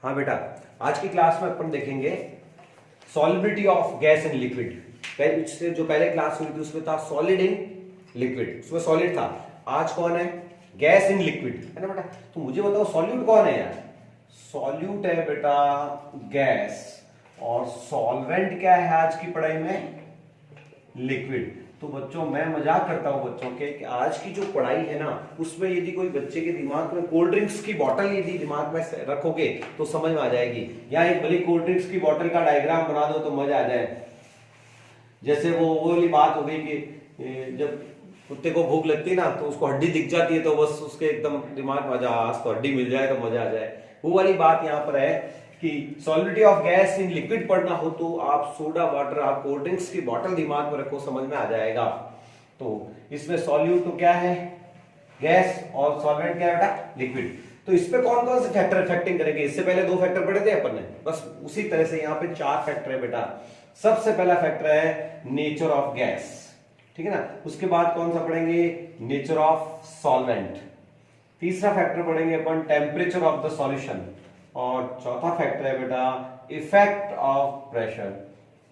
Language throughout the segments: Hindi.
हाँ बेटा, आज की क्लास में अपन देखेंगे solubility of gas in liquid. इससे जो पहले क्लास हुई थी उसमें था सॉलिड इन लिक्विड, उसमें सॉलिड था। आज कौन है? गैस इन लिक्विड, है ना बेटा। तो मुझे बताओ सॉल्यूट कौन है यार? सॉल्यूट है बेटा गैस, और सॉल्वेंट क्या है आज की पढ़ाई में? लिक्विड। तो बच्चों मैं मजाक करता हूं बच्चों के कि आज की जो पढ़ाई है ना उसमें यदि कोई बच्चे के दिमाग में कोल्ड ड्रिंक्स की बोतल यदि दिमाग में रखोगे तो समझ में आ जाएगी, या एक भली कोल्ड ड्रिंक्स की बोतल का डायग्राम बना दो तो मजा आ जाए। जैसे वो वाली बात हो गई कि जब कुत्ते को भूख लगती है ना तो उसको हड्डी दिख जाती है तो बस उसके एकदम दिमाग में आज तो हड्डी मिल जाए तो मजा आ जाए, वो वाली बात यहाँ पर है कि solidity of gas in liquid पढ़ना हो तो आप सोडा वाटर, आप कोल्ड ड्रिंक्स की बोतल दिमाग में रखो, समझ में आ जाएगा। तो इसमें सॉल्यूट तो क्या है? गैस, और सॉल्वेंट क्या है बेटा? लिक्विड। तो इस पे कौन कौन से फैक्टर इफेक्टिंग करेंगे? इससे पहले 2 फैक्टर पढ़े थे अपन ने, बस उसी तरह से यहाँ पे 4 फैक्टर है बेटा। सबसे पहला फैक्टर है नेचर ऑफ गैस, ठीक है ना। उसके बाद कौन सा पढ़ेंगे? Nature of solvent. तीसरा फैक्टर पढ़ेंगे अपन टेम्परेचर ऑफ द सॉल्यूशन, और चौथा फैक्टर है बेटा effect of pressure.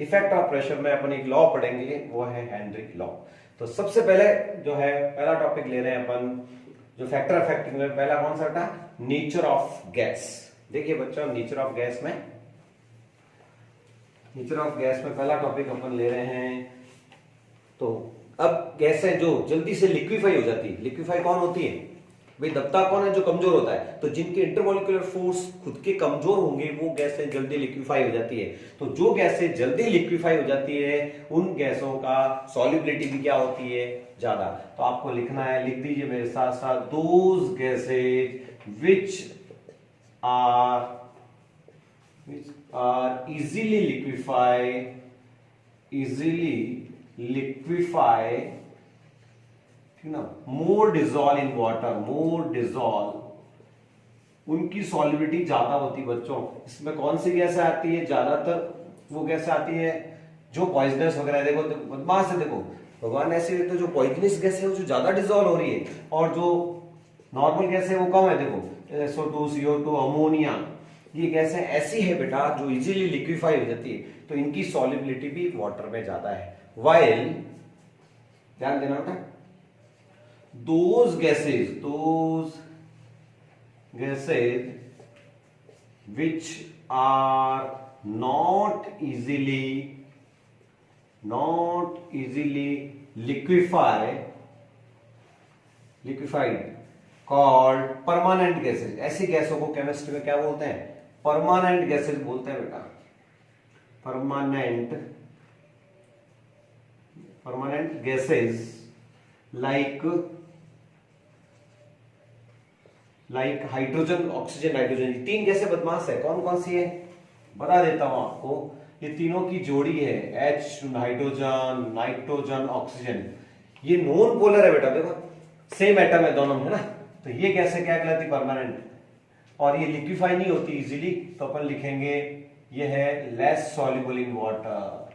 Effect of pressure में अपन एक लॉ पढ़ेंगे, वो है हेनरी लॉ। तो सबसे पहले जो है पहला टॉपिक ले रहे हैं अपन, जो फैक्टर इफेक्टिंग में पहला कौन सा था? Nature of gas. देखिए बच्चों, नेचर ऑफ गैस में पहला टॉपिक अपन ले रहे हैं। तो अब गैसें जो जल्दी से लिक्विफाई हो जाती है, लिक्विफाई कौन होती है भाई? दबता कौन है? जो कमजोर होता है। तो जिनके इंटरमोलिकुलर फोर्स खुद के कमजोर होंगे वो गैसें जल्दी लिक्विफाई हो जाती है। तो जो गैसें जल्दी लिक्विफाई हो जाती है उन गैसों का सॉल्युबिलिटी भी क्या होती है? ज्यादा। तो आपको लिखना है, लिख दीजिए मेरे साथ साथ, those gases which are easily liquefy, ठीक ना, मोर डिजॉल्व इन वाटर, उनकी सॉल्युबिलिटी ज्यादा होती बच्चों। इसमें कौन सी गैसें आती है? ज्यादातर वो गैसें आती है जो पॉइजनस वगैरह। देखो बदमाश है, देखो भगवान ऐसे तो जो पॉइजनस गैस है वो जो ज्यादा डिजॉल्व हो रही है, और जो नॉर्मल गैस है वो कम है। देखो SO2, CO2, अमोनिया, ये गैसें ऐसी है बेटा जो इजीली लिक्विफाई हो जाती है, तो इनकी सॉल्युबिलिटी भी वाटर में ज्यादा है। वाइल, ध्यान देना बेटा, those gases which are not easily liquefied called permanent gases। ऐसी गैसों को केमिस्ट्री में क्या बोलते हैं? परमानेंट गैसेस बोलते हैं बेटा। Permanent gases like hydrogen, oxygen, nitrogen. ये 3 गैसें बदमाश है। कौन कौन सी है बता देता हूं आपको। ये तीनों की जोड़ी है H, हाइड्रोजन, नाइट्रोजन, ऑक्सीजन। ये नॉन पोलर है बेटा, देखो सेम एटम है दोनों में, है ना। तो ये गैसें क्या कहलाती? परमानेंट। और ये लिक्विफाई नहीं होती इजीली, तो अपन लिखेंगे ये है लेस सॉल्युबल इन वाटर।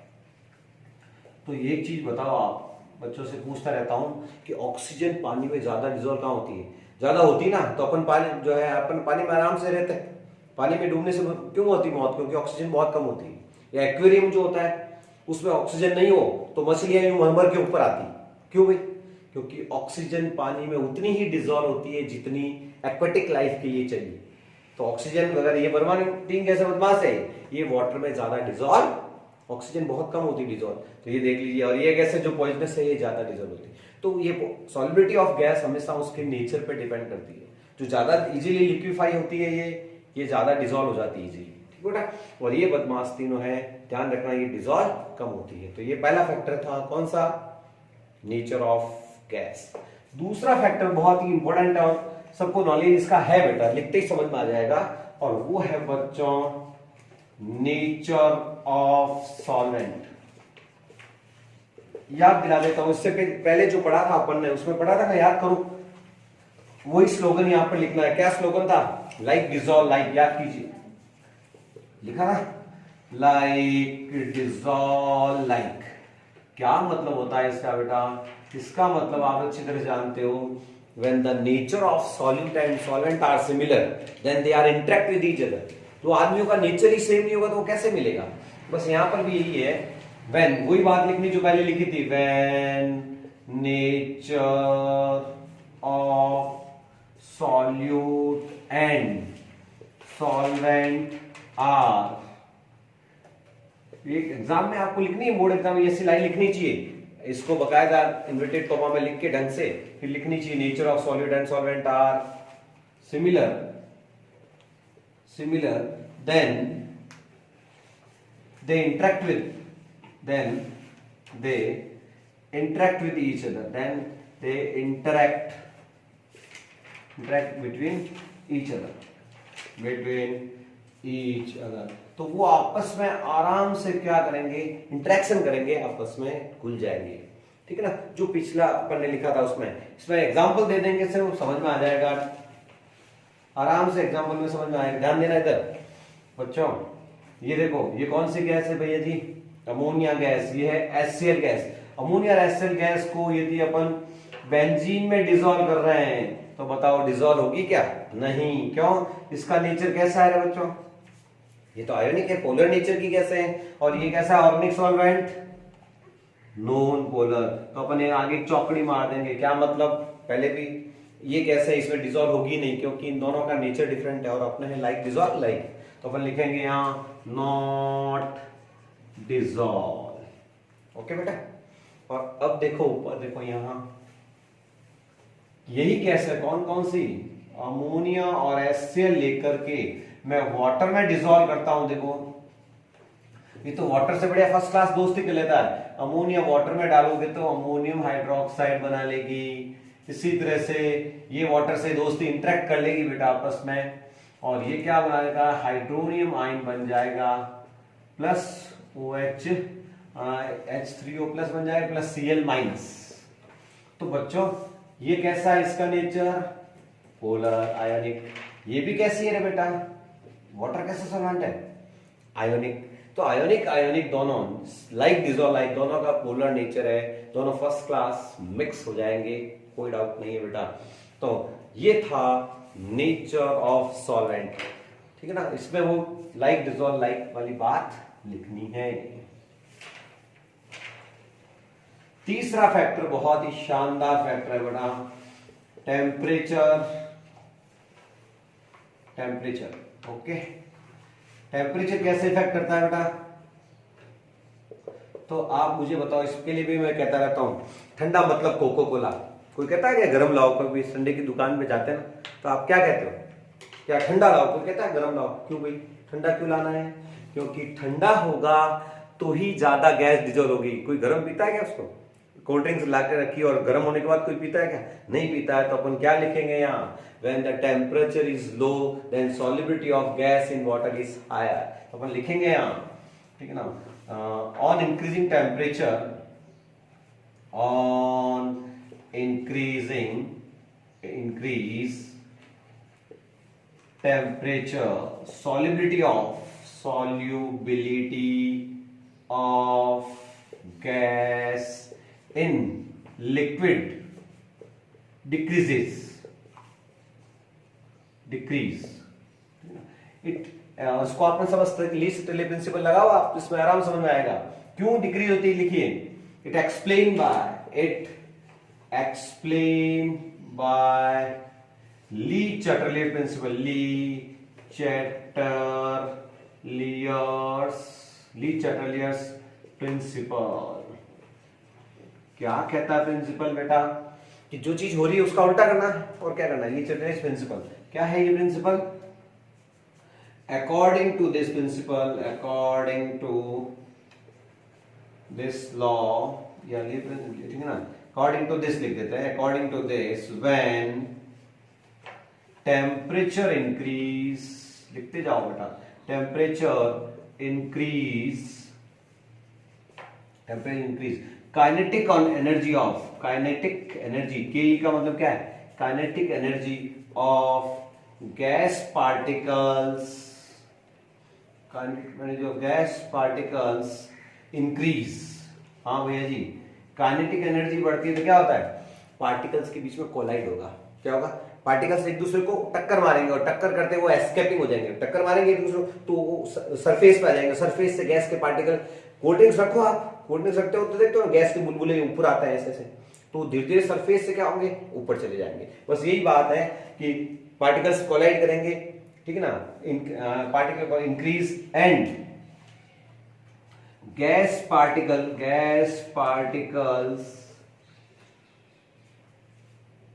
तो एक चीज बताओ, आप बच्चों से पूछता रहता हूं कि ऑक्सीजन पानी में ज्यादा डिजोल्व कहां होती है? ज्यादा होती ना तो अपन पानी जो है, अपन पानी में आराम से रहते हैं। पानी में डूबने से क्यों होती मौत? क्योंकि ऑक्सीजन बहुत कम होती है। या एक्वेरियम जो होता है उसमें ऑक्सीजन नहीं हो तो मछलियां यूं मर के ऊपर आती। क्यों भाई? क्योंकि ऑक्सीजन पानी में उतनी ही डिजोल्व होती है जितनी एक्वेटिक लाइफ के लिए चाहिए। तो ऑक्सीजन वगैरह ये परमानेंट 3 गैसें बदमाश है, ये वाटर में ज्यादा डिजोल्व, ऑक्सीजन बहुत कम होती डिजोल्व। तो ये देख लीजिए, और ये गैसें जो पॉइजनस है ये ज्यादा डिजोल्व होती है। तो ये सॉल्युबिलिटी ऑफ गैस हमेशा उसके नेचर पे डिपेंड करती है। जो ज्यादा इजीली लिक्विफाई होती है ये ज्यादा डिजोल्व हो जाती है इजीली, ठीक बेटा। और ये बदमाश तीनों है, ध्यान रखना, ये डिजोल्व कम होती है। तो ये पहला फैक्टर था, कौन सा? Nature of gas. दूसरा फैक्टर बहुत ही इंपॉर्टेंट है और सबको नॉलेज इसका है बेटा, लिखते ही समझ में आ जाएगा, और वो है बच्चों नेचर ऑफ सॉल्वेंट। याद दिला देता हूं, इससे पहले जो पढ़ा था अपन ने उसमें पढ़ा था ना, याद करो। वही स्लोगन यहां पर लिखना है। क्या स्लोगन था? लाइक डिजॉल्व लाइक, याद कीजिए, लिखा ना, लाइक डिजॉल्व लाइक। क्या मतलब होता है इसका बेटा? इसका मतलब आप अच्छी तरह जानते हो, when the nature of solute and solvent are similar, then they are interact with each other. तो आदमियों का नेचर ही सेम नहीं होगा तो वो कैसे मिलेगा। बस यहां पर भी यही है, व्हेन वही बात लिखनी जो पहले लिखी थी, when nature of solute and solvent are. एक एग्जाम में आपको लिखनी है, बोर्ड एग्जाम में ऐसी लाइन लिखनी चाहिए, इसको बकायदा इन्वर्टेड कॉमा में लिख के ढंग से फिर लिखनी चाहिए, nature of solute and solvent are similar then they interact with each other, then they interact between each other, तो वो आपस में आराम से क्या करेंगे, इंटरेक्शन करेंगे, आपस में घुल जाएंगे। ठीक है ना, जो पिछला अपन ने लिखा था उसमें, इसमें एग्जांपल दे देंगे से वो समझ में आ जाएगा, आराम से एग्जांपल में समझ में आएगा। ध्यान देना इधर बच्चों, ये देखो ये कौन सी गैस है भैया जी, अमोनिया गैस, ये है HCl गैस। अमोनिया और HCl गैस को यदि अपन बेंजीन में डिसॉल्व कर रहे हैं तो बताओ डिसॉल्व होगी क्या, नहीं। क्यों, इसका नेचर कैसा है बच्चों, ये तो आयोनिक है, पोलर नेचर की गैस है, और ये कैसा है, ऑर्गेनिक सॉल्वेंट, नॉन पोलर। तो अपन आगे चौकड़ी मार देंगे, क्या मतलब, पहले भी ये कैसे, इसमें डिसॉल्व होगी नहीं क्योंकि इन दोनों का नेचर डिफरेंट है, और अपने है लाइक डिसॉल्व लाइक, तो अपन लिखेंगे यहाँ नॉट डिसॉल्व। ओके बेटा, और अब देखो ऊपर देखो, यहाँ यही गैस है, कौन कौन सी, अमोनिया और HCl लेकर के मैं वाटर में डिसॉल्व करता हूं। देखो ये तो वाटर से बढ़िया फर्स्ट क्लास दोस्ती कर लेता है। अमोनिया वाटर में डालोगे तो अमोनियम हाइड्रोक्साइड बना लेगी, इसी तरह से ये वाटर से दोस्ती इंटरेक्ट कर लेगी बेटा आपस में, और ये क्या बना देगा, हाइड्रोनियम आयन बन जाएगा, प्लस OH H3O प्लस बन जाएगा, प्लस Cl माइनस। तो बच्चों ये कैसा है, इसका नेचर पोलर आयोनिक। ये भी कैसी है रे बेटा, वाटर कैसा सॉल्वेंट है, आयोनिक। तो आयोनिक आयोनिक दोनों लाइक डिसॉल्व लाइक, दोनों का पोलर नेचर है, दोनों फर्स्ट क्लास मिक्स हो जाएंगे, कोई डाउट नहीं है बेटा। तो ये था नेचर ऑफ सॉल्वेंट, ठीक है ना, इसमें वो लाइक डिसॉल्व लाइक वाली बात लिखनी है। तीसरा फैक्टर बहुत ही शानदार फैक्टर है बेटा, टेम्परेचर। ओके, टेम्परेचर कैसे इफेक्ट करता है बेटा, तो आप मुझे बताओ, इसके लिए भी मैं कहता रहता हूं, ठंडा मतलब कोको कोला। कोई कहता है क्या गर्म लाओ, कभी संडे की दुकान पे जाते हैं ना तो आप क्या कहते हो, क्या ठंडा लाओ, कोई कहता है गर्म लाओ, क्यों भाई ठंडा क्यों लाना है, क्योंकि ठंडा होगा तो ही ज्यादा गैस डिसॉल्व होगी। कोई गर्म पीता है क्या, उसको कोल्ड ड्रिंक्स ला के रखी और गर्म होने के बाद कोई पीता है क्या, नहीं पीता है। तो अपन क्या लिखेंगे यहाँ, when the temperature is low then solubility of gas in water is higher। तो अपन लिखेंगे यहाँ, ठीक है ना, on increasing temperature, on increase temperature, solubility of gas in liquid decrease उसको आपने समझते लीस्ट प्रिंसिपल लगाओ आप, इसमें आराम समझ में आएगा क्यों डिक्रीज होती है। लिखिए, it explain by Le Chatelier principle, Le Chatelier's principle. क्या कहता है प्रिंसिपल बेटा, कि जो चीज हो रही है उसका उल्टा करना है, और क्या करना है, ली चैटरलियर्स प्रिंसिपल। क्या है ये principal, according to this law, या ठीक है ना, according to this लिख देते हैं, according to this when temperature increase, लिखते जाओ बेटा, temperature increase, kinetic energy, के का मतलब क्या है, kinetic energy of gas particles increase। हाँ भैया जी, काइनेटिक एनर्जी बढ़ती है तो क्या होता है, पार्टिकल्स के बीच में कोलाइड होगा, क्या होगा, पार्टिकल्स एक दूसरे को टक्कर मारेंगे और टक्कर करते वो एस्केपिंग हो जाएंगे, टक्कर मारेंगे एक दूसरे को तो सरफेस पे आ जाएंगे, सरफेस से गैस के पार्टिकल, कोल्ड ड्रिंक्स रखो आप, कोल्ड ड्रिंक्स रखते हो तो देखते हो गैस के बुलबुले ऊपर आता है ऐसे, तो धीरे धीरे सरफेस से क्या होंगे, ऊपर चले जाएंगे। बस यही बात है कि पार्टिकल्स कोलाइड करेंगे, ठीक है ना, particle increase and gas particles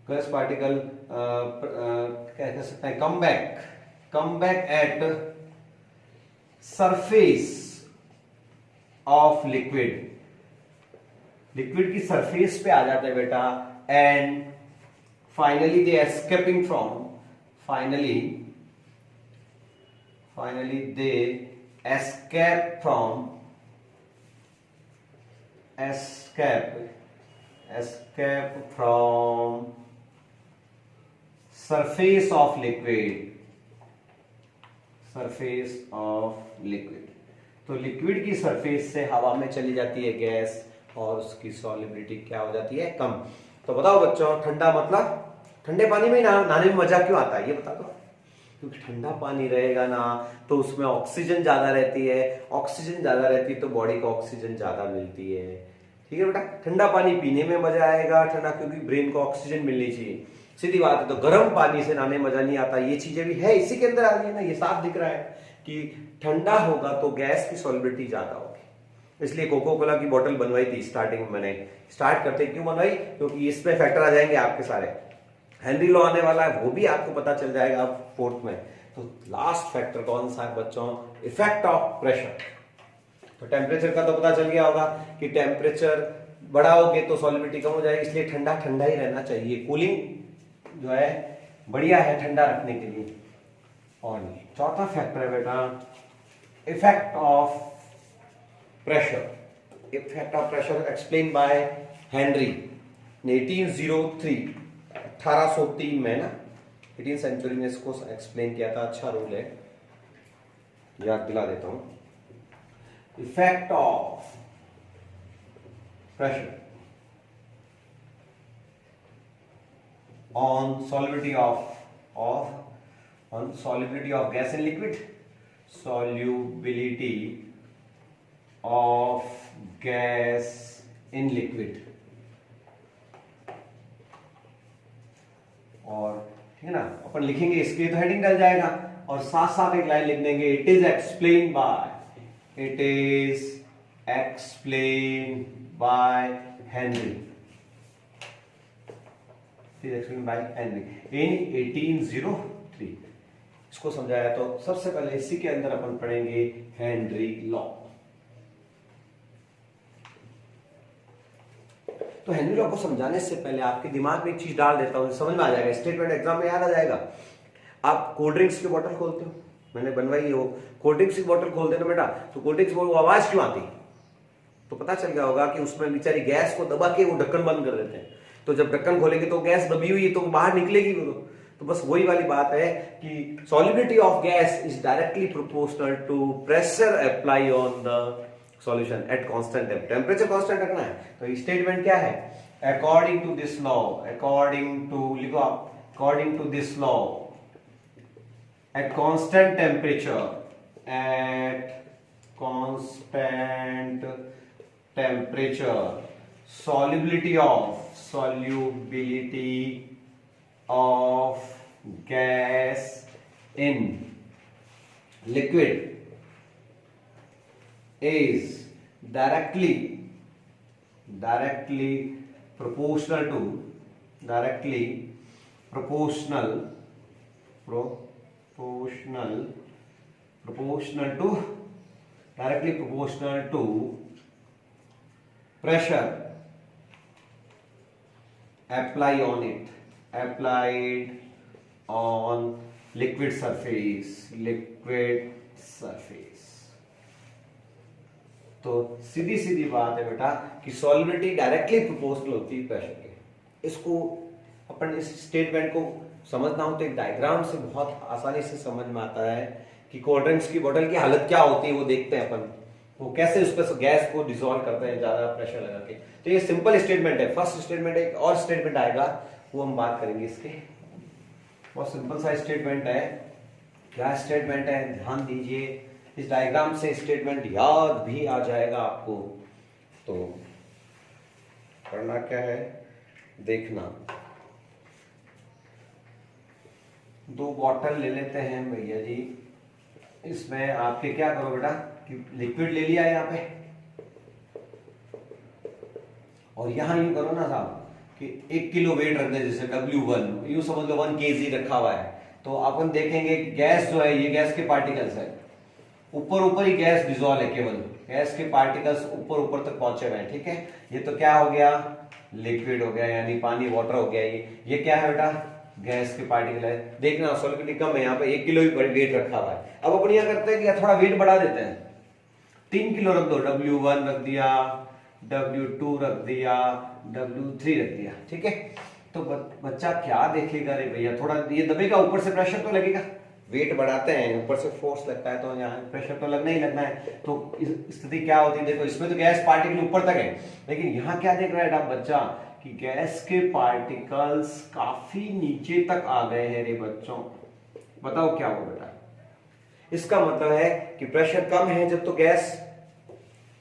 क्या कह सकते हैं, come back at surface of liquid की सरफेस पे आ जाते हैं बेटा, and finally they escaping from finally they escape from surface of liquid। तो लिक्विड की सरफेस से हवा में चली जाती है गैस और उसकी सॉलिबिलिटी क्या हो जाती है, कम। तो बताओ बच्चों, ठंडा मतलब ठंडे पानी में नहाने में मजा क्यों आता है, ये बता दो। क्योंकि ठंडा पानी रहेगा ना तो उसमें ऑक्सीजन ज्यादा रहती है, तो बॉडी को ऑक्सीजन ज्यादा मिलती है, ठीक है बेटा। ठंडा पानी पीने में मजा आएगा, ठंडा, क्योंकि ब्रेन को ऑक्सीजन मिलनी चाहिए, सीधी बात है। तो गर्म पानी से नहाने मजा नहीं आता, ये चीजें भी है इसी के अंदर आ रही है ना, ये साफ दिख रहा है कि ठंडा होगा तो गैस की सॉलिबिलिटी ज्यादा होगी। इसलिए कोको कोला की बोतल बनवाई थी स्टार्टिंग में, मैंने स्टार्ट करते क्यों बनवाई, क्योंकि इसमें फैक्टर आ जाएंगे आपके सारे, हेनरी लॉ आने वाला है वो भी आपको पता चल जाएगा फोर्थ में। तो लास्ट फैक्टर कौन सा है बच्चों, इफेक्ट ऑफ प्रेशर। तो टेम्परेचर का तो पता चल गया होगा कि टेम्परेचर बढ़ाओगे तो सॉलिबिलिटी कम हो जाएगी, इसलिए ठंडा ठंडा ही रहना चाहिए, कूलिंग जो है बढ़िया है ठंडा रखने के लिए। और चौथा फैक्टर है बेटा effect of pressure. Effect of pressure explain by Henry 1803 1803 में ना, 18वीं सेंचुरी में इसको एक्सप्लेन किया था। अच्छा रूल है, याद दिला देता हूं। Effect of pressure on solubility of gas in liquid, solubility of gas in liquid। और ठीक है ना, अपन लिखेंगे इसके तो हेडिंग डल जाएगा और साथ साथ एक लाइन लिख देंगे, it is explain by Henry in 1803। इसको समझाया तो सबसे पहले इसी के अंदर अपन पढ़ेंगे हेनरी लॉ। तो हेनरी लॉ को समझाने से पहले आपके दिमाग में एक चीज डाल देता हूं, समझ में आ जाएगा, स्टेटमेंट एग्जाम में याद आ जाएगा। आप कोल्ड ड्रिंक्स की बोतल खोलते हो, मैंने बनवाई हो, कोल्ड ड्रिंक्स की बोतल खोलते ना बेटा, तो कोल्ड ड्रिंक्स वो आवाज क्यों आती, तो पता चल गया होगा कि उसमें बेचारी गैस को दबा के वो ढक्कन बंद कर देते हैं। तो जब ढक्कन खोलेंगे तो गैस दबी हुई है तो बाहर निकलेगी वो। तो बस वही वाली बात है कि solubility of gas is directly proportional to pressure apply on the solution at constant temperature constant रखना है। तो स्टेटमेंट क्या है, according to this law, according to लिखो आप, according to this law at constant temperature, at constant temperature solubility of gas in liquid is directly proportional to directly proportional to pressure applied on liquid surface। तो सीधी सीधी बात है बेटा कि सॉलिबिलिटी डायरेक्टली प्रोपोर्शनल होती है प्रेशर के। इसको अपन इस स्टेटमेंट को समझना हो तो एक डायग्राम से बहुत आसानी से समझ में आता है कि कोल्ड ड्रिंक्स की बोतल की हालत क्या होती है, वो देखते हैं अपन, वो कैसे उस पर गैस को डिसॉल्व करते हैं ज्यादा प्रेशर लगा के। तो ये सिंपल स्टेटमेंट है, फर्स्ट स्टेटमेंट है, एक और स्टेटमेंट आएगा वो हम बात करेंगे इसके बहुत सिंपल सा स्टेटमेंट है। क्या स्टेटमेंट है, ध्यान दीजिए, इस डायग्राम से स्टेटमेंट याद भी आ जाएगा आपको। तो करना क्या है, देखना, 2 बॉटल ले लेते हैं भैया जी। इसमें आपके क्या करो बेटा कि लिक्विड ले लिया यहाँ पे, और यहां यूं करो ना साहब कि 1 किलो वेट रख दे, जैसे W1, यूं समझ लो 1 kg रखा हुआ है। तो अपन देखेंगे कि गैस जो है, ये गैस के पार्टिकल्स है, ऊपर ऊपर ही गैस डिजोल्व है, केवल गैस के पार्टिकल्स ऊपर ऊपर तक पहुंचे हुए हैं। ठीक है, ये तो क्या हो गया, लिक्विड हो गया, यानी पानी, वाटर हो गया। ये क्या है बेटा, गैस के पार्टिकल है। देखना सॉलिडिटी कम है, यहाँ पे 1 किलो ही वेट रखा हुआ है। अब अपन यहां करते हैं कि थोड़ा वेट बढ़ा देते हैं, 3 किलो रख दो, W1 रख दिया, W2 रख दिया, W3 रख दिया। ठीक है, तो बच्चा क्या देखेगा, रे भैया थोड़ा ये दबेगा, ऊपर से प्रेशर तो लगेगा, वेट बढ़ाते हैं ऊपर से फोर्स लगता है, तो यहाँ प्रेशर तो लगना ही लगना है। तो स्थिति क्या होती है, देखो इसमें तो गैस पार्टिकल ऊपर तक है, लेकिन यहाँ क्या देख रहा है आप बच्चा कि गैस के पार्टिकल्स काफी नीचे तक आ गए हैं रे बच्चों। बताओ क्या होगा बेटा, इसका मतलब है कि प्रेशर कम है जब तो गैस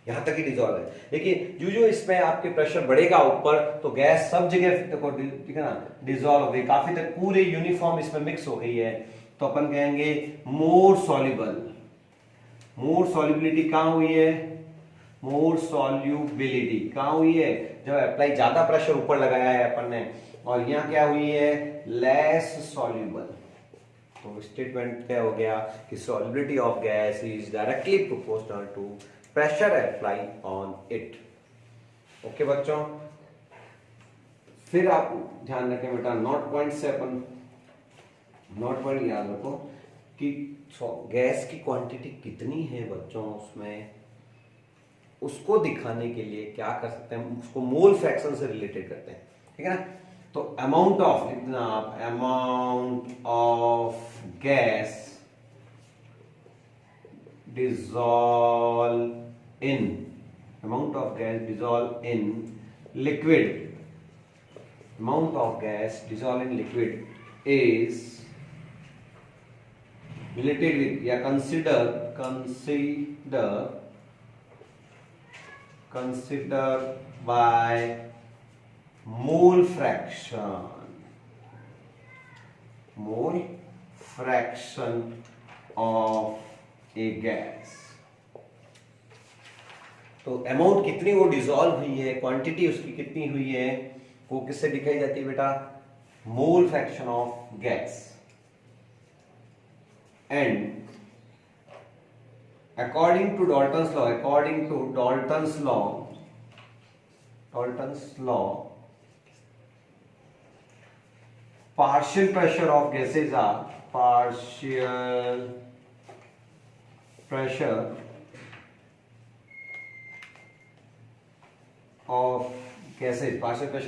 यहां तक ही डिजोल्व है, लेकिन जो इसमें आपके प्रेशर बढ़ेगा ऊपर, तो गैस सब जगह देखो, ठीक है ना, डिजोल्व हो गई, काफी तक पूरे यूनिफॉर्म इसमें मिक्स हो गई है। तो अपन कहेंगे मोर सॉल्युबल। मोर सॉल्युबिलिटी कहां हुई है, मोर सॉल्युबिलिटी कहां हुई है, जब अप्लाई ज्यादा प्रेशर ऊपर लगाया है अपन ने, और यहां क्या हुई है, लेस सॉल्युबल। तो स्टेटमेंट क्या हो गया कि solubility of gas is directly proportional to pressure apply on it. Okay बच्चों, फिर आप ध्यान रखें बेटा, नोट पॉइंट से अपन नोट पॉइंट याद रखो कि गैस की क्वांटिटी कितनी है बच्चों, उसमें उसको दिखाने के लिए क्या कर सकते हैं, उसको मोल फ्रैक्शन से रिलेटेड करते हैं। ठीक है ना, तो अमाउंट ऑफ, लिखना आप, amount of gas dissolve in, amount of gas dissolve in liquid, amount of gas dissolve in liquid is related with, या consider by mole fraction of A gas. तो अमाउंट कितनी वो डिसॉल्व हुई है, क्वांटिटी उसकी कितनी हुई है, वो किससे दिखाई जाती है बेटा, mole fraction of gas. And according to Dalton's law, partial pressure of gases are partial pressure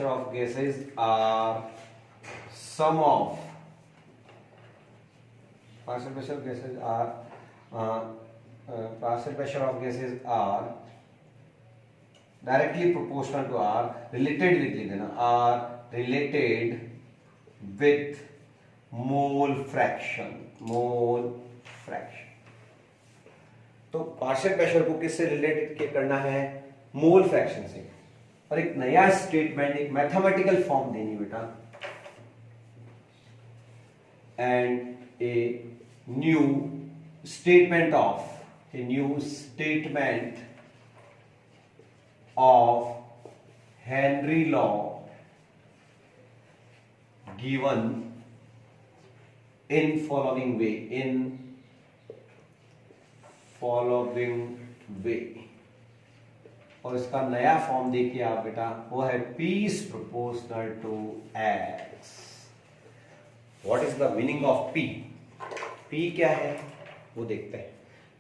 of gases are sum of partial pressure of gases are directly proportional to R, related with mole fraction। तो पार्शियल प्रेशर को किससे रिलेटेड करना है, मोल फ्रैक्शन से। और एक नया स्टेटमेंट, एक मैथमेटिकल फॉर्म देनी बेटा, and a new statement of Henry law given in following वे, और इसका नया फॉर्म देखिए आप बेटा, वो है P is proportional to X। What is the meaning of P? P क्या है वो देखते हैं।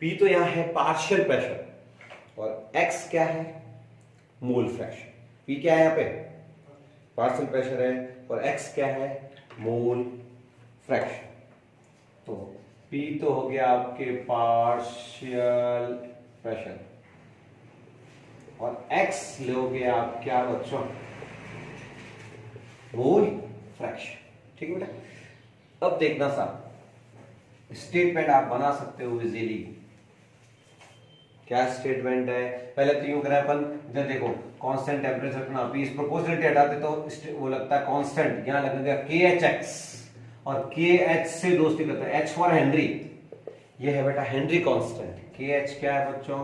P तो यहां है पार्शियल प्रेशर, और X क्या है, मोल फ्रैक्शन। P क्या है यहाँ पे, पार्शियल प्रेशर है, और X क्या है, मोल फ्रैक्शन। तो P तो हो गया आपके पार्शियल प्रेशर, और X लोगे आप क्या बच्चों, मोल फ्रैक्शन। ठीक है बेटा, अब देखना साहब, स्टेटमेंट आप बना सकते हो इजीली। क्या स्टेटमेंट है? पहले तो यूं करें अपन, इधर देखो कांस्टेंट टेम्परेचर रखना, अभी इस प्रोपोर्शनलिटी हटाते तो वो लगता है कांस्टेंट, यहां लगेगा KHX, और KH से दोस्ती करता है, H फॉर हेनरी, ये है बेटा हेनरी कांस्टेंट। KH क्या है बच्चों?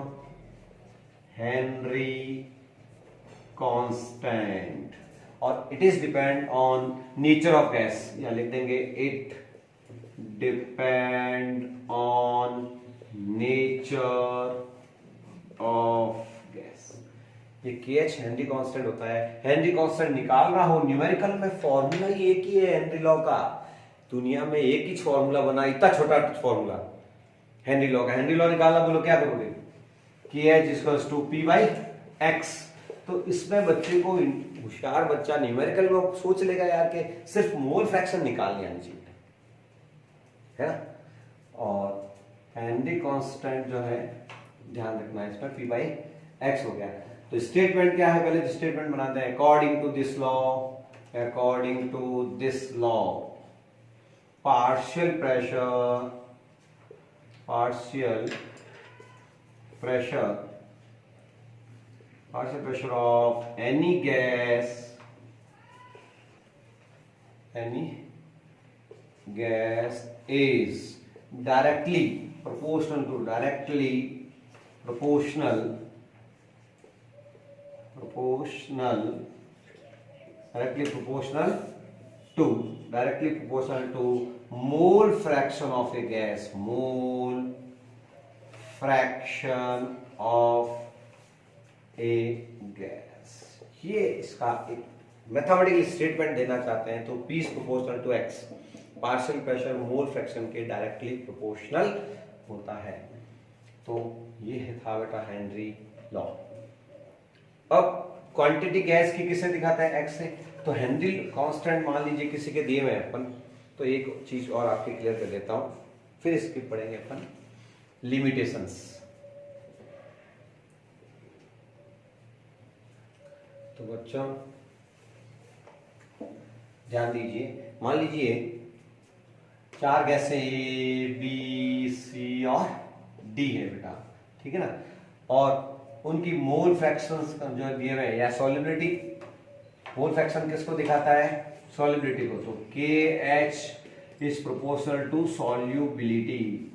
हेनरी कांस्टेंट, और it is depend on nature of gas, यहां लिख देंगे it depend on nature of gas. ये KH हेनरी कांस्टेंट होता है। हेनरी कांस्टेंट निकालना हो न्यूमेरिकल में, फॉर्मूला ही एक ही है हेनरी लॉ का, दुनिया में एक ही फॉर्मूला बना, इतना छोटा फॉर्मूला हेनरी लॉ का। हेनरी लॉ निकालना बोलो क्या करोगे? KH equals to P/X। तो इसमें बच्चे को, होशियार बच्चा न्यूमेरिकल में सोच लेगा यार कि सिर्फ मोल फ्रैक्शन निकालनी आनी चाहिए, है ना। और हेनरी कांस्टेंट जो है ध्यान रखना है इसमें P/X हो गया। तो स्टेटमेंट क्या है? पहले स्टेटमेंट बनाते हैं। According to this law, according to this law, partial pressure of any gas is directly proportional to mole fraction of a gas, mole fraction of a gas। ये इसका एक मैथमेटिकल स्टेटमेंट देना चाहते हैं तो P is proportional to X, partial pressure mole fraction के डायरेक्टली प्रोपोर्शनल होता है। तो ये था बेटा हेनरी लॉ। अब क्वांटिटी गैस की किससे दिखाता है? X से। तो हेनरी कांस्टेंट मान लीजिए किसी के दिए हुए हैं अपन, तो एक चीज और आपकी क्लियर कर देता हूं, फिर इसकी पढ़ेंगे अपन लिमिटेशंस। तो बच्चों ध्यान दीजिए, मान लीजिए 4 गैसें A, B, C और D है बेटा, ठीक है ना, और उनकी मोल फ्रैक्शंस जो दिए हुए हैं या सॉल्युबिलिटी, मोल फ्रैक्शन किसको दिखाता है? सॉल्युबिलिटी को। तो KH is proportional to solubility.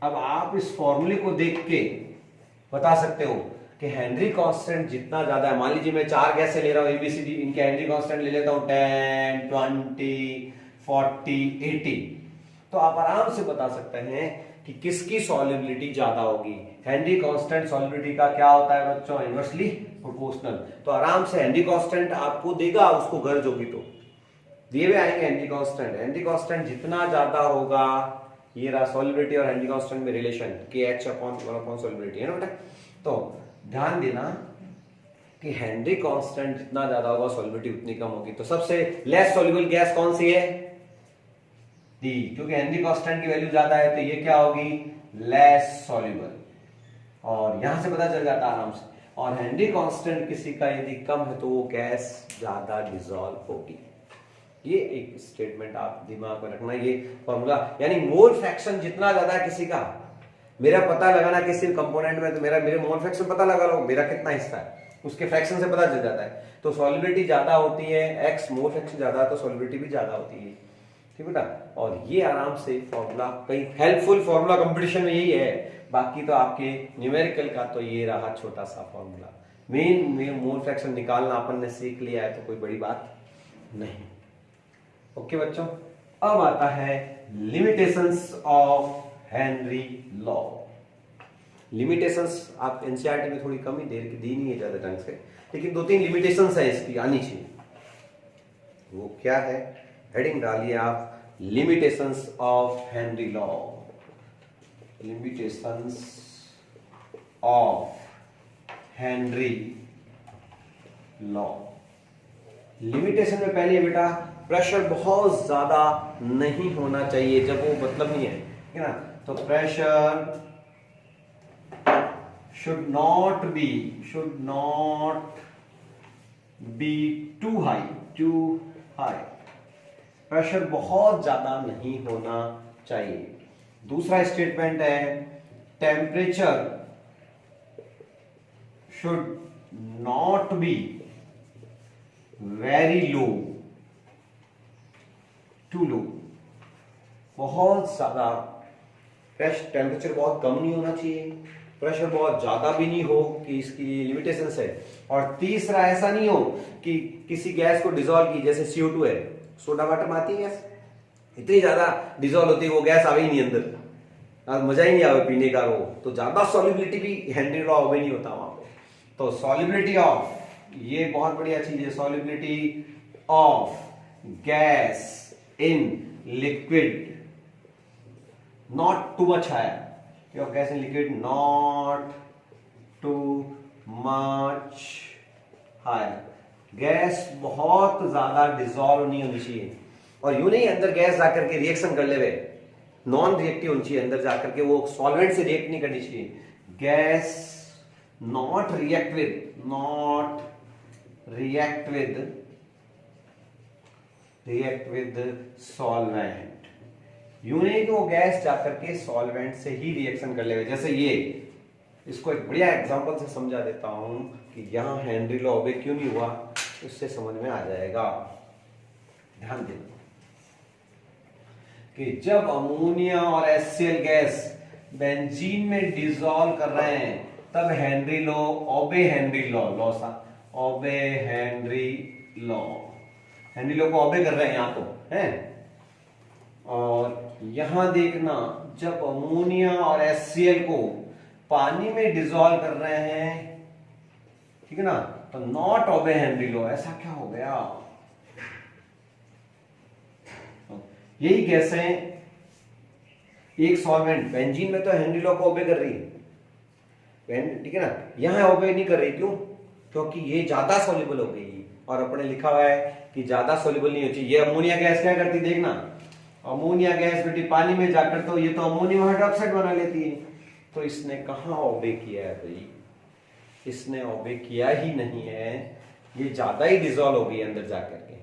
अब आप इस फॉर्मूले को देख के बता सकते हो कि हेनरी कांस्टेंट जितना ज्यादा है, मान लीजिए मैं 4 गैसें ले रहा हूं ABCD, इनके हेनरी कांस्टेंट ले लेता हूं 10, 20, 40, 80, तो आप आराम से बता सकते हैं कि किसकी सॉल्युबिलिटी ज्यादा होगी। हेनरी कांस्टेंट सॉल्युबिलिटी का क्या होता है बच्चों? Inversely proportional. तो आराम से हेनरी कांस्टेंट आपको देगा, उसको गर्ज होगी तो दिए हुए आएंगे हेनरी कांस्टेंट। हेनरी कांस्टेंट जितना ज्यादा होगा, ये रहा सॉल्युबिलिटी और हेनरी कांस्टेंट में रिलेशन, KH अपॉन सॉल्युबिलिटी, है ना बेटा। तो ध्यान देना कि हेनरी कांस्टेंट जितना ज्यादा होगा सॉल्युबिलिटी उतनी कम होगी। तो सबसे लेस सॉल्युबल गैस कौन सी है? डी, क्योंकि हेनरी कांस्टेंट की वैल्यू ज्यादा है तो ये क्या होगी? Less soluble. और यहां से पता चल जाता है आराम से। और हेनरी कांस्टेंट किसी का यदि कम है तो वो गैस ज्यादा डिसॉल्व होगी। ये एक स्टेटमेंट आप दिमाग में रखना, ये फॉर्मूला, यानी मोल फ्रैक्शन जितना ज्यादा है किसी का, मेरा पता लगाना किसी कंपोनेंट में, तो मेरे मोल फ्रैक्शन पता लगा लो मेरा कितना हिस्सा है, उसके फ्रैक्शन से पता चल जाता है। तो सॉल्युबिलिटी ज्यादा होती है X, मोल फ्रैक्शन ज्यादा है तो सॉल्युबिलिटी भी ज्यादा होती है, ठीक बेटा। और ये आराम से फॉर्मूला, कई हेल्पफुल फॉर्मूला कंपटीशन में यही है, बाकी तो आपके न्यूमेरिकल का तो ये रहा छोटा सा फॉर्मूला। मेन मोल फ्रैक्शन निकालना अपन ने सीख लिया है तो कोई बड़ी बात नहीं। ओके बच्चों, अब आता है limitations of Henry law. Limitations आप एनसीईआरटी में थोड़ी कम ही देर की दी नहीं है ज्यादा ढंग से, लेकिन 2-3 लिमिटेशंस है इसकी आनी चाहिए। वो क्या है? हेडिंग डालिए आप, limitations of Henry law. Limitations of Henry law. Limitation में पहले बेटा प्रेशर बहुत ज्यादा नहीं होना चाहिए, जब वो मतलब नहीं है ना, तो pressure should not be too high। Pressure बहुत ज्यादा नहीं होना चाहिए। दूसरा स्टेटमेंट है temperature should not be very low too low, बहुत ज्यादा टेम्परेचर बहुत कम नहीं होना चाहिए, प्रेशर बहुत ज्यादा भी नहीं हो कि इसकी लिमिटेशंस है। और तीसरा ऐसा नहीं हो कि किसी गैस को डिसॉल्व की, जैसे CO2 है, सोडा वाटर में आती है गैस, इतनी ज्यादा डिसॉल्व होती है वो गैस आवे ही नहीं अंदर, और मजा ही नहीं आवे पीने का, वो तो ज्यादा सॉल्युबिलिटी भी हेनरी लॉ ऑफ नहीं होता वहां पे। तो सॉल्युबिलिटी ऑफ, ये बहुत बढ़िया चीज है, solubility of gas in liquid not too much higher, of gas in liquid not too much higher, gas बहुत ज्यादा डिसॉल्व नहीं होनी चाहिए। और यूं नहीं अंदर गैस जाकर के रिएक्शन कर ले, वे नॉन रिएक्टिव होनी चाहिए, अंदर जाकर के वो सॉल्वेंट से रिएक्ट नहीं करनी चाहिए। Gas not react with solvent, यूं नहीं कि वो गैस जाकर के सॉल्वेंट से ही रिएक्शन कर ले। जैसे ये, इसको एक बढ़िया एग्जांपल से समझा देता हूं कि यहां हेनरी लॉ ऑफ क्यों नहीं हुआ, उससे समझ में आ जाएगा। ध्यान देना कि जब अमोनिया और HCl गैस बेंजीन में डिसॉल्व कर रहे हैं तब हेनरी लॉ, ओबे हेनरी लॉ को ओबे कर रहे हैं यहां तो है। और यहां देखना, जब अमोनिया और HCl को पानी में डिसॉल्व कर रहे हैं, ठीक है ना, तो नॉट ओबे हेनरी लॉ। ऐसा क्या हो गया? यही गैसें एक सॉल्वेंट, बेंजीन में तो हेनरी लॉ को ओबे कर रही है, ठीक है ना, यहां ओबे नहीं कर रही। क्यों? क्योंकि ये ज्यादा सॉल्युबल हो गई, और अपने लिखा हुआ है कि ज्यादा सॉल्युबल नहीं होती। ये अमोनिया गैस क्या करती, देखना, अमोनिया गैस बेटी पानी में जाकर तो ये तो अमोनियम हाइड्रोक्साइड बना लेती है। तो इसने कहां ओबे किया है भाई? इसने ओबे किया ही नहीं है, ये ज्यादा ही डिसॉल्व हो गई अंदर जाकर के।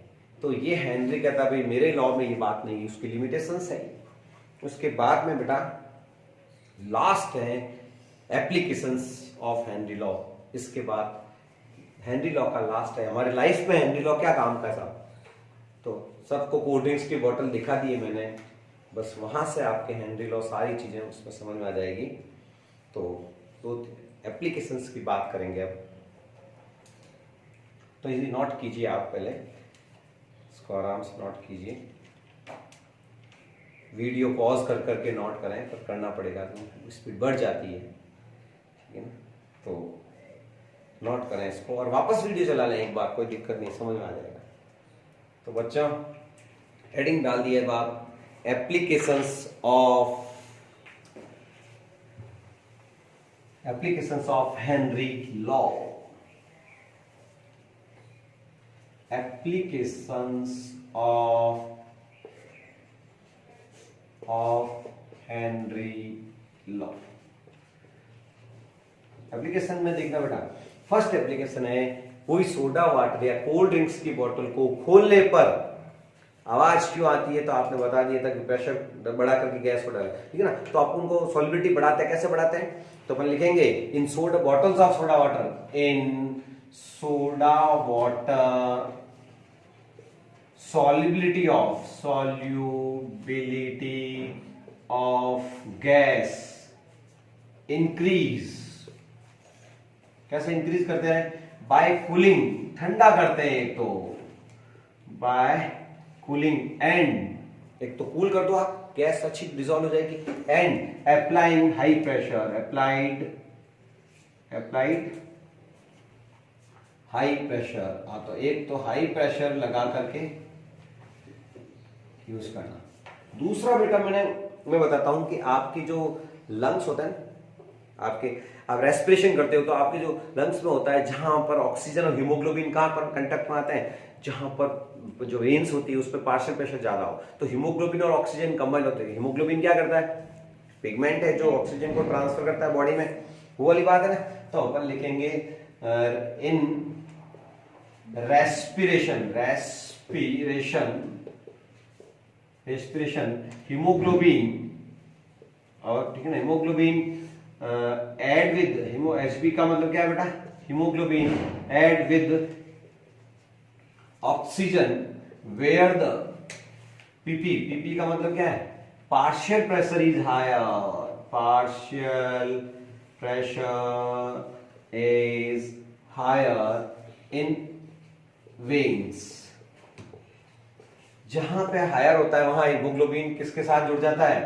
तो ये हेनरी कहता भाई मेरे लॉ में ये बात नहीं, उसकी लिमिटेशंस है। उसके बाद में बेटा लास्ट है एप्लीकेशंस ऑफ हेनरी लॉ। इसके बाद हेनरी लॉ का लास्ट है हमारे लाइफ में हेनरी लॉ क्या काम का साहब। तो सबको कोल्ड ड्रिंक्स की बोतल दिखा दी है मैंने, बस वहां से आपके हेनरी लॉ सारी चीजें उसमें समझ में आ जाएगी। तो एप्लीकेशंस की बात करेंगे अब। तो इसे नोट कीजिए आप, पहले इसको आराम से नोट कीजिए, वीडियो पॉज कर करके नोट करें, पर करना पड़ेगा तो स्पीड बढ़ जाती है, ठीक है ना। तो नोट करें इसको और वापस वीडियो चला लें एक बार, कोई दिक्कत नहीं, समझ में आ जाएगा। तो बच्चों हेडिंग डाल दिए बाप, applications of Henry law, applications of Henry law. Application में देखना बेटा, फर्स्ट एप्लीकेशन है कोई सोडा वाटर या कोल्ड ड्रिंक्स की बोतल को खोलने पर आवाज क्यों आती है, तो आपने बता दिया था कि प्रेशर बढ़ा करके गैस को डाला, ठीक है ना। तो आप उनको सॉल्युबिलिटी बढ़ाते हैं, कैसे बढ़ाते हैं, तो अपन लिखेंगे इन soda bottles of soda water, in soda water solubility of gas increase, कैसे इंक्रीज करते हैं, बाय कूलिंग, ठंडा करते हैं, एक तो बाय कूलिंग, एंड एक तो कूल कर दो आप, गैस अच्छी डिसॉल्व हो जाएगी, and applying high pressure, applied high pressure. हाँ, तो एक तो हाई प्रेशर लगा करके यूज करना। दूसरा बेटा मैं बताता हूं कि आपकी जो लंग्स होता है, आप रेस्पिरेशन करते हो तो आपके जो लंग्स में होता है, जहां पर ऑक्सीजन और हीमोग्लोबिन कहां पर कंटेक्ट में आते हैं, जहां पर जो वेन्स होती है उस पर पार्शियल प्रेशर ज्यादा हो, तो हीमोग्लोबिन और ऑक्सीजन कंबाइंड होते हैं। हीमोग्लोबिन क्या करता है, पिगमेंट है जो ऑक्सीजन को ट्रांसफर करता है बॉडी में, वो वाली बात है ना। तो अपन लिखेंगे इन रेस्पिरेशन रेस्पिरेशन, हीमोग्लोबिन, और ठीक है ना, haemoglobin add with haemo, HB का मतलब क्या है बेटा, haemoglobin add with oxygen where the PP, PP का मतलब क्या है, partial pressure is higher, partial pressure is higher in veins. जहां पे हायर होता है वहां हीमोग्लोबिन किसके साथ जुड़ जाता है,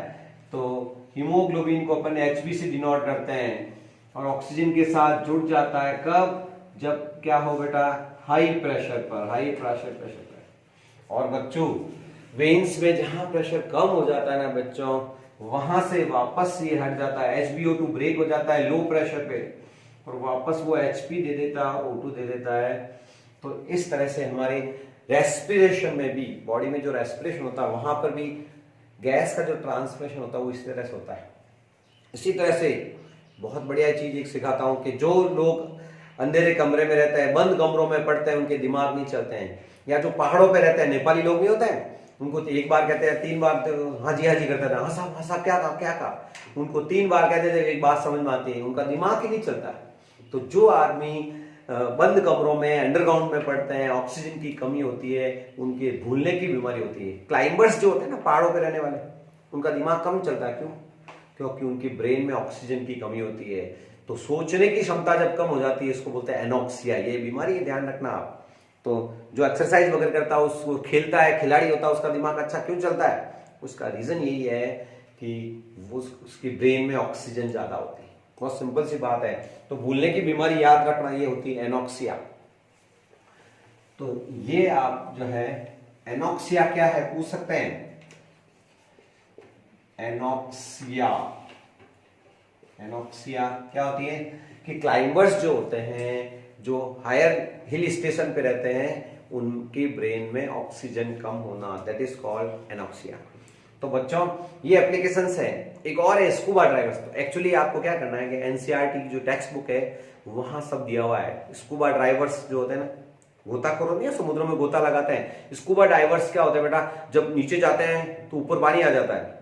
तो हीमोग्लोबिन को अपन एचबी से डिनोट करते हैं और ऑक्सीजन के साथ जुड़ जाता है कब, जब क्या हो बेटा, हाई प्रेशर पर, हाई प्रेशर पर। और बच्चों वेन्स में जहां प्रेशर कम हो जाता है ना बच्चों, वहां से वापस ये हट जाता है, HbO2 ब्रेक हो जाता है लो प्रेशर पे और वापस वो HP दे देता है, O2 दे देता है। तो इस तरह से हमारे रेस्पिरेशन में भी, बॉडी में जो रेस्पिरेशन होता है वहां पर भी गैस का जो ट्रांसमिशन होता है वो इस तरह से होता है। इसी तरह से बहुत बढ़िया चीज एक सिखाता हूं कि जो लोग अंधेरे कमरे में रहते हैं, बंद कमरों में पढ़ते हैं, उनके दिमाग नहीं चलते हैं, या जो पहाड़ों पे रहते हैं, नेपाली लोग नहीं होते हैं, उनको एक बार कहते हैं 3 बार तो हाँ जी करते थे, हाँ साहब क्या कहा, उनको 3 बार कहते थे, एक बात समझ में आती है, उनका दिमाग ही नहीं चलता। तो जो आदमी बंद कमरों में, अंडरग्राउंड में पढ़ते हैं, ऑक्सीजन की कमी होती है, उनके भूलने की बीमारी होती है। क्लाइंबर्स जो होते हैं ना, पहाड़ों पे रहने वाले, उनका दिमाग कम चलता है, क्यों, क्योंकि उनकी ब्रेन में ऑक्सीजन की कमी होती है। तो सोचने की क्षमता जब कम हो जाती है, इसको बोलते हैं एनॉक्सिया, ये बीमारी है, ध्यान रखना आप। तो जो एक्सरसाइज वगैरह करता है, उसको खेलता है, खिलाड़ी होता है, उसका दिमाग अच्छा क्यों चलता है, उसका रीजन यही है कि वो उसकी ब्रेन में ऑक्सीजन ज्यादा होती है। बहुत सिंपल सी बात है। तो भूलने की बीमारी याद रखना, ये होती है एनॉक्सिया। तो ये आप जो है एनॉक्सिया क्या है पूछ सकते हैं, एनॉक्सिया, एनॉक्सिया क्या होती है कि क्लाइंबर्स जो होते हैं, जो हायर हिल स्टेशन पे रहते हैं, उनकी ब्रेन में ऑक्सीजन कम होना, दैट इज कॉल्ड एनॉक्सिया। तो बच्चों ये एप्लीकेशंस है। एक और है स्कूबा ड्राइवर्स। तो एक्चुअली आपको क्या करना है कि एनसीईआरटी की जो टेक्स्ट बुक है वहां सब दिया हुआ है। स्कूबा ड्राइवर्स जो होते हैं ना, गोताखोर नहीं है, समुद्र में गोता लगाते हैं। स्कूबा डाइवर्स क्या होता है बेटा, जब नीचे जाते हैं तो ऊपर पानी आ जाता है,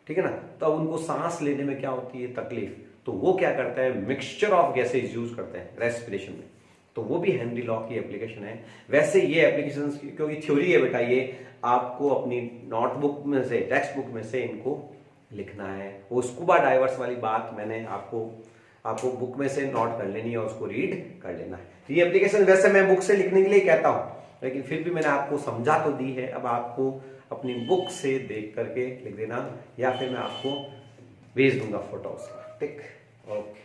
ठीक है ना, तो अब उनको सांस लेने में क्या होती है तकलीफ, तो वो क्या करते हैं, मिक्सचर ऑफ गैसेज यूज करते हैं रेस्पिरेशन में। तो वो भी हेनरी लॉ की एप्लीकेशन है। वैसे ये एप्लीकेशन क्योंकि थ्योरी है बेटा, ये आपको अपनी नोटबुक में से, टेक्स्ट बुक में से इनको लिखना है। वो स्कूबा डाइवर्स वाली बात मैंने आपको बुक में से नोट कर लेनी है और उसको रीड कर लेना है। तो ये एप्लीकेशन वैसे मैं बुक से लिखने के लिए कहता हूं, लेकिन फिर भी मैंने आपको समझा तो दी है। अब आपको अपनी बुक से देख करके लिख देना, या फिर मैं आपको भेज दूंगा फोटोज, ठीक, ओके।